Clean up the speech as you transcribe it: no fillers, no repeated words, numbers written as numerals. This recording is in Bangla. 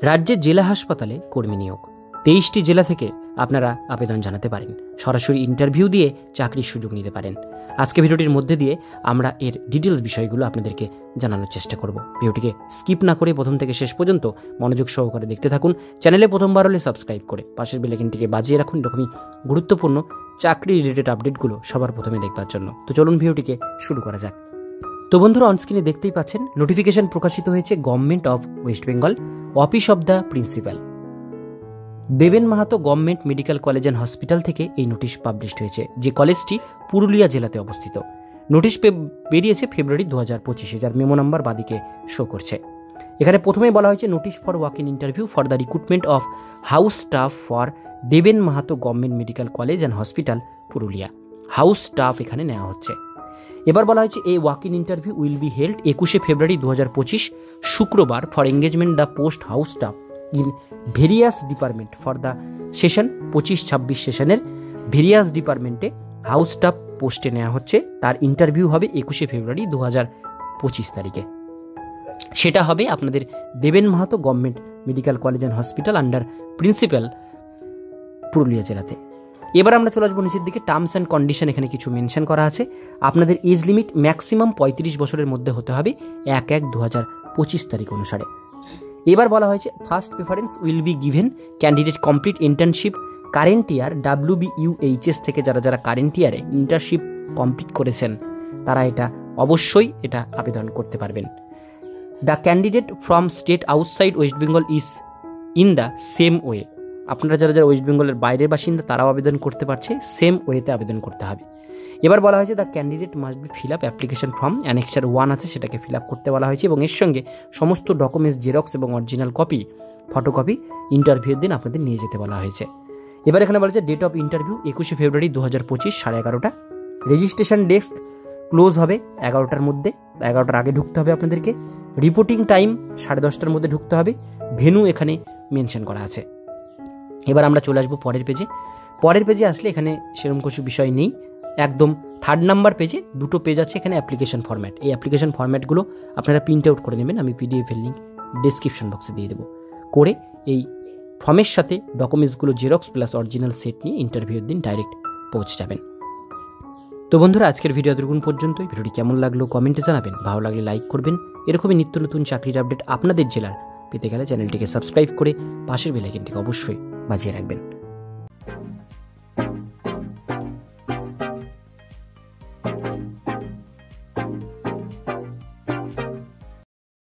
রাজ্যের জেলা হাসপাতালে কর্মী নিয়োগ। 23টি জেলা থেকে আপনারা আবেদন জানাতে পারেন। সরাসরি ইন্টারভিউ দিয়ে চাকরির সুযোগ নিতে পারেন। আজকে ভিডিওটির মধ্যে দিয়ে আমরা এর ডিটেলস বিষয়গুলো আপনাদেরকে জানানোর চেষ্টা করব। ভিডিওটিকে স্কিপ না করে প্রথম থেকে শেষ পর্যন্ত মনোযোগ সহকারে দেখতে থাকুন। চ্যানেলে প্রথমবার হলে সাবস্ক্রাইব করে পাশের বেল আইকনটিকে বাজিয়ে রাখুন এরকমই গুরুত্বপূর্ণ চাকরি রিলেটেড আপডেটগুলো সবার প্রথমে দেখবার জন্য। তো চলুন ভিডিওটিকে শুরু করা যাক। তো বন্ধুরা, অনস্ক্রিনে দেখতেই পাচ্ছেন নোটিফিকেশন প্রকাশিত হয়েছে government of West Bengal, office of the principal. Deben Mahato government medical college and hospital থেকে এই নোটিশ পাবলিশড হয়েছে, যে কলেজটি পুরুলিয়া জেলাতে অবস্থিত। নোটিশ বেরিয়েছে ফেব্রুয়ারি 2025-এ, যার মেমো নাম্বার বাদিকে শো করছে। এখানে প্রথমেই বলা হয়েছে notice for walk in interview for the recruitment of house staff for Deben Mahato government medical college and hospital Purulia. House staff এখানে নেওয়া হচ্ছে। এবার বলা হয়েছে এই walk in interview will be held 21শে ফেব্রুয়ারি 2025 শুক্রবার for engagement the post house staff in various department for the session 25-26 সেশনের ভেরিয়াস ডিপার্টমেন্টে হাউস স্টাফ পোস্টে নেওয়া হচ্ছে। তার ইন্টারভিউ হবে 21শে ফেব্রুয়ারি 2025 তারিখে। সেটা হবে আপনাদের দেবেন Mahato government medical college and hospital under principal Purulia জেলাতে। এবার আমরা চলে আসবো নিচের দিকে। টার্মস অ্যান্ড কন্ডিশন এখানে কিছু মেনশন করা আছে। আপনাদের এজ লিমিট ম্যাক্সিমাম 35 বছরের মধ্যে হতে হবে 1/1/2025 তারিখ অনুসারে। এবার বলা হয়েছে first preference will be given candidate complete internship current year WBUHS থেকে যারা কারেন্ট ইয়ারে ইন্টার্নশিপ কমপ্লিট করেছেন তারা অবশ্যই এটা আবেদন করতে পারবেন। The candidate from state outside West Bengal is in the same way. আপনারা যারা ওয়েস্ট বেঙ্গলের বাইরের বাসিন্দা তারাও আবেদন করতে পারছে, সেম ওয়েতে আবেদন করতে হবে। এবার বলা হয়েছে the candidate must be fill up application form annexure 1 আছে, সেটাকে ফিল আপ করতে বলা হয়েছে, এবং এর সঙ্গে সমস্ত ডকুমেন্টস জেরক্স এবং অরিজিনাল কপি ফটোকপি ইন্টারভিউর দিন আপনাদের নিয়ে যেতে বলা হয়েছে। এবার এখানে বলা হয়েছে ডেট অফ ইন্টারভিউ 21শে ফেব্রুয়ারি 2025 11:30। রেজিস্ট্রেশন ডেস্ক ক্লোজ হবে 11টার মধ্যে, 11টার আগে ঢুকতে হবে আপনাদেরকে। রিপোর্টিং টাইম 10:30টার মধ্যে ঢুকতে হবে। ভেন্যু এখানে মেনশন করা আছে। এবার আমরা চলে আসবো পরের পেজে। পরের পেজে আসলে এখানে সেরকম কিছু বিষয় নেই, একদম 3rd নাম্বার পেজে 2টো পেজ আছে। এখানে অ্যাপ্লিকেশন ফরম্যাট, এই অ্যাপ্লিকেশন ফরম্যাটগুলো আপনারা প্রিন্ট আউট করে নেবেন। আমি PDF এর লিঙ্ক ডিসক্রিপশন বক্সে দিয়ে দেবো। করে এই ফর্মের সাথে ডকুমেন্টসগুলো জেরক্স প্লাস অরিজিনাল সেট নিয়ে ইন্টারভিউর দিন ডাইরেক্ট পৌঁছে যাবেন। তো বন্ধুরা, আজকের ভিডিও এতটুকুন পর্যন্তই। ভিডিওটি কেমন লাগলো কমেন্টে জানাবেন, ভালো লাগলে লাইক করবেন। এরকমই নিত্য নতুন চাকরির আপডেট আপনাদের জেলার পেতে গেলে চ্যানেলটিকে সাবস্ক্রাইব করে পাশের বেল আইকনটিকে অবশ্যই বাজিয়ে রাখবেন।